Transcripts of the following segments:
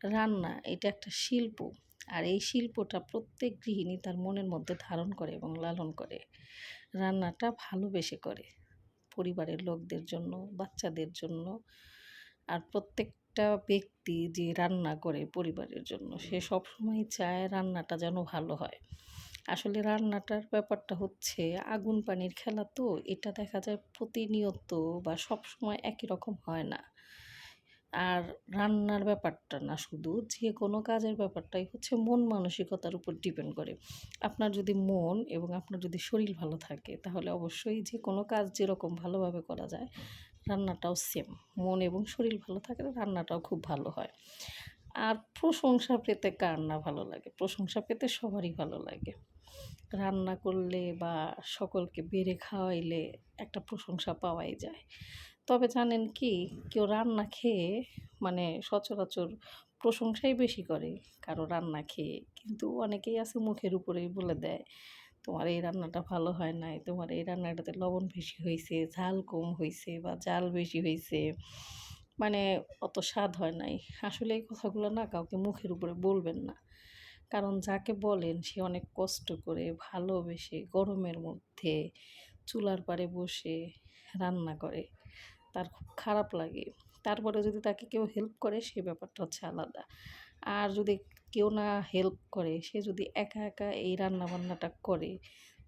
রান্না এটা একটা শিল্প। আর এই শিল্পটা প্রত্যেক গৃহিণী তার মনের মধ্যে ধারণ করে এবং লালন করে। রান্নাটা ভালোবেসে করে। পরিবারের লোকদের জন্য, বাচ্চাদের জন্য। আর প্রত্যেকটা ব্যক্তি যে রান্না করে পরিবারের জন্য, সে সবসময় চায় রান্নাটা যেন ভালো হয়। আসলে রান্নাটার ব্যাপারটা হচ্ছে আগুন পানির খেলা তো, এটা দেখা যায় প্রতিনিয়ত বা সবসময় একই রকম হয় না। আর রান্নার ব্যাপারটা না, শুধু যে কোনো কাজের ব্যাপারটাই হচ্ছে মন মানসিকতার উপর ডিপেন্ড করে। আপনার যদি মন এবং আপনার যদি শরীর ভালো থাকে, তাহলে অবশ্যই যে কোনো কাজ যেরকম ভালোভাবে করা যায়, রান্নাটাও সেম। মন এবং শরীর ভালো থাকলে রান্নাটাও খুব ভালো হয়। আর প্রশংসা পেতে কার না ভালো লাগে? প্রশংসা পেতে সবারই ভালো লাগে। রান্না করলে বা সকলকে বেড়ে খাওয়াইলে একটা প্রশংসা পাওয়াই যায়। তবে জানেন কি, কেউ রান্না খেয়ে মানে সচরাচর প্রশংসাই বেশি করে কারো রান্না খেয়ে। কিন্তু অনেকেই আছে মুখের উপরেই বলে দেয়, তোমার এই রান্নাটা ভালো হয় নাই, তোমার এই রান্নাটাতে লবণ বেশি হইছে, ঝাল কম হইছে বা জাল বেশি হইছে, মানে অত স্বাদ হয় নাই। আসলে এই কথাগুলো না কাউকে মুখের উপরে বলবেন না। কারণ যাকে বলেন সে অনেক কষ্ট করে ভালোবেসে গরমের মধ্যে চুলার পাড়ে বসে রান্না করে। তার খুব খারাপ লাগে। তারপরে যদি তাকে কেউ হেল্প করে, সে ব্যাপারটা হচ্ছে আলাদা। আর যদি কেউ না হেল্প করে, সে যদি একা একা এই রান্নাবান্নাটা করে,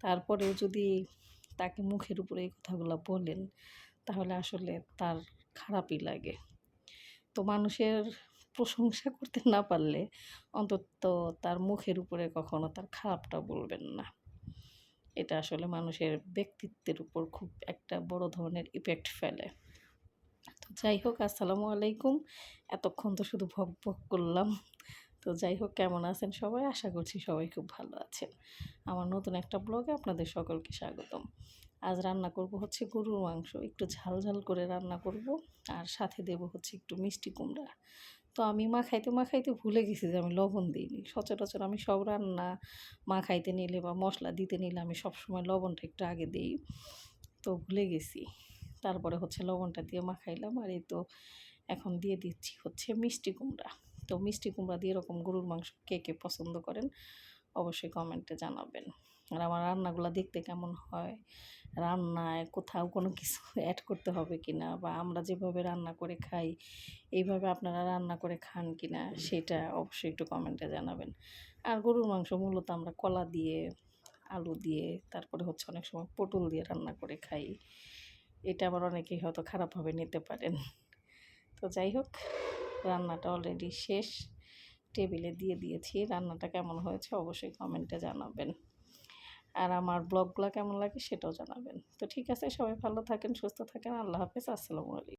তারপরেও যদি তাকে মুখের উপরে এই কথাগুলো বলেন, তাহলে আসলে তার খারাপই লাগে। তো মানুষের প্রশংসা করতে না পারলে অন্তত তার মুখের উপরে কখনো তার খারাপটা বলবেন না। এটা আসলে মানুষের ব্যক্তিত্বের উপর খুব একটা বড় ধরনের ইফেক্ট ফেলে। তো যাই হোক, আসসালামু আলাইকুম। এতক্ষণ তো শুধু ভক ভক করলাম। তো যাই হোক, কেমন আছেন সবাই? আশা করছি সবাই খুব ভালো আছেন। আমার নতুন একটা ব্লগে আপনাদের সকলকে স্বাগতম। আজ রান্না করব হচ্ছে গরুর মাংস। একটু ঝাল ঝাল করে রান্না করব। আর সাথে দেব হচ্ছে একটু মিষ্টি কুমড়া। তো আমি মাখাইতে ভুলে গেছি যে আমি লবণ দিইনি। সচরাচর আমি সব রান্না মাখাইতে নিলে বা মশলা দিতে নিলে আমি সবসময় লবণটা একটু আগে দিই। তো ভুলে গেছি। তারপরে হচ্ছে লবণটা দিয়ে মাখাইলাম। আর এই তো এখন দিয়ে দিচ্ছি হচ্ছে মিষ্টি কুমড়া। তো মিষ্টি কুমড়া দিয়ে এরকম গরুর মাংস কে কে পছন্দ করেন অবশ্যই কমেন্টে জানাবেন। আর আমার রান্নাগুলো দেখতে কেমন হয়, রান্নায় কোথাও কোনো কিছু অ্যাড করতে হবে কিনা, বা আমরা যেভাবে রান্না করে খাই এইভাবে আপনারা রান্না করে খান কিনা, সেটা অবশ্যই একটু কমেন্টে জানাবেন। আর গরুর মাংস মূলত আমরা কলা দিয়ে, আলু দিয়ে, তারপরে হচ্ছে অনেক সময় পটল দিয়ে রান্না করে খাই। এটা আবার অনেকেই হয়তো খারাপভাবে নিতে পারেন। তো যাই হোক, রান্নাটা অলরেডি শেষ। টেবিলে দিয়ে দিয়েছি। রান্নাটা কেমন হয়েছে অবশ্যই কমেন্টে জানাবেন। আর আমার ব্লগগুলো কেমন লাগে সেটাও জানাবেন। তো ঠিক আছে, সবাই ভালো থাকেন, সুস্থ থাকেন। আল্লাহ হাফেজ। আসসালামু আলাইকুম।